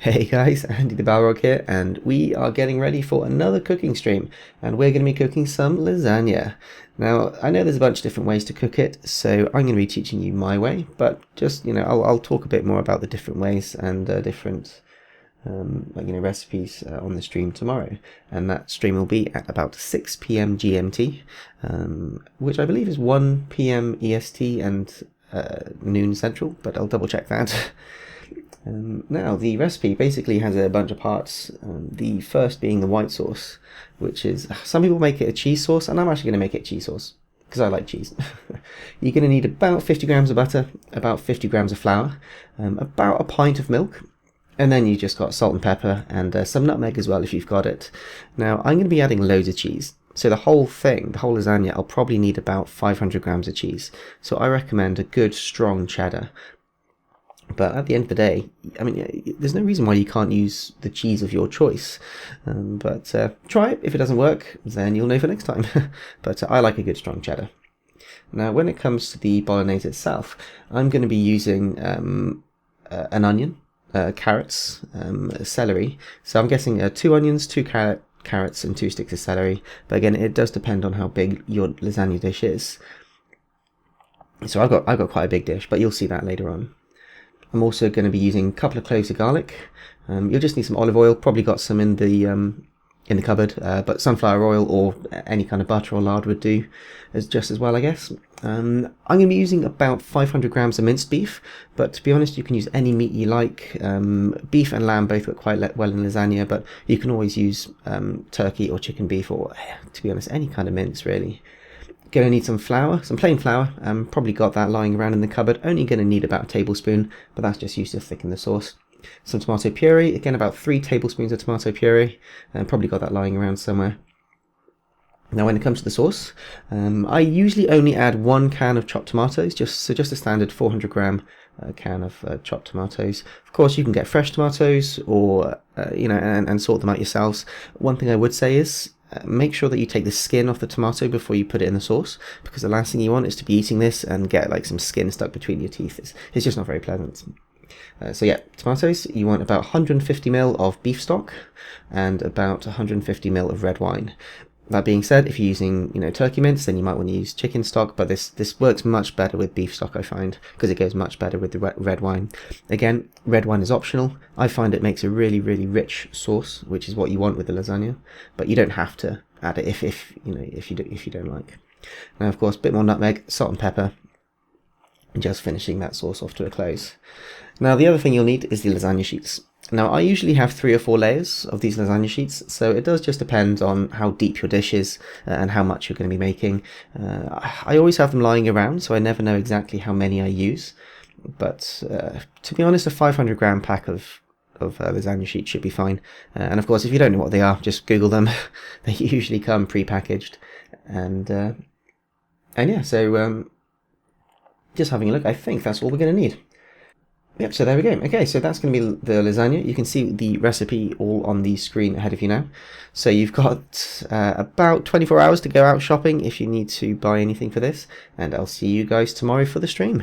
Hey guys, Andy the Balrog here, and we are getting ready for another cooking stream, and we're going to be cooking some lasagna. Now, I know there's a bunch of different ways to cook it, so I'm going to be teaching you my way, but just, I'll talk a bit more about the different ways and different, recipes on the stream tomorrow. And that stream will be at about 6 p.m. GMT, which I believe is 1 p.m. EST and noon Central, but I'll double check that. Now, the recipe basically has a bunch of parts. The first being the white sauce, which is, some people make it a cheese sauce, and I'm actually going to make it cheese sauce, because I like cheese. You're going to need about 50 grams of butter, about 50 grams of flour, about a pint of milk, and then you just got salt and pepper, and some nutmeg as well if you've got it. Now, I'm going to be adding loads of cheese. So the whole thing, the whole lasagna, I'll probably need about 500 grams of cheese. So I recommend a good, strong cheddar. But at the end of the day, I mean, there's no reason why you can't use the cheese of your choice. But try it. If it doesn't work, then you'll know for next time. But I like a good strong cheddar. Now, when it comes to the bolognese itself, I'm going to be using an onion, carrots, celery. So I'm guessing 2 onions, 2 carrots, and 2 sticks of celery. But again, it does depend on how big your lasagna dish is. So I've got quite a big dish, but you'll see that later on. I'm also going to be using a couple of cloves of garlic. You'll just need some olive oil, probably got some in the cupboard, but sunflower oil or any kind of butter or lard would do just as well, I guess. I'm going to be using about 500 grams of minced beef, but to be honest, you can use any meat you like. Beef and lamb both work quite well in lasagna, but you can always use turkey or chicken beef, or, to be honest, any kind of mince really. Going to need some flour, some plain flour. Probably got that lying around in the cupboard. Only going to need about a tablespoon, but that's just used to thicken the sauce. Some tomato puree, again about 3 tablespoons of tomato puree. Probably got that lying around somewhere. Now when it comes to the sauce, I usually only add 1 can of chopped tomatoes, just a standard 400 gram can of chopped tomatoes. Of course, you can get fresh tomatoes, or and sort them out yourselves. One thing I would say is, make sure that you take the skin off the tomato before you put it in the sauce, because the last thing you want is to be eating this and get like some skin stuck between your teeth. It's just not very pleasant. So yeah, tomatoes, you want about 150 ml of beef stock and about 150 ml of red wine. That being said, if you're using turkey mince, then you might want to use chicken stock, but this works much better with beef stock, I find, because it goes much better with the red wine. Again, red wine is optional. I find it makes a really, really rich sauce, which is what you want with the lasagna, but you don't have to add it if you don't like. Now, of course, a bit more nutmeg, salt and pepper, and just finishing that sauce off to a close. Now, the other thing you'll need is the lasagna sheets. Now, I usually have 3 or 4 layers of these lasagna sheets, so it does just depend on how deep your dish is and how much you're going to be making. I always have them lying around, so I never know exactly how many I use. But to be honest, a 500 gram pack of lasagna sheets should be fine. And of course, if you don't know what they are, just Google them. They usually come pre-packaged. And yeah, so just having a look, I think that's all we're going to need. Yep, so there we go. Okay, so that's going to be the lasagna. You can see the recipe all on the screen ahead of you now. So you've got about 24 hours to go out shopping if you need to buy anything for this. And I'll see you guys tomorrow for the stream.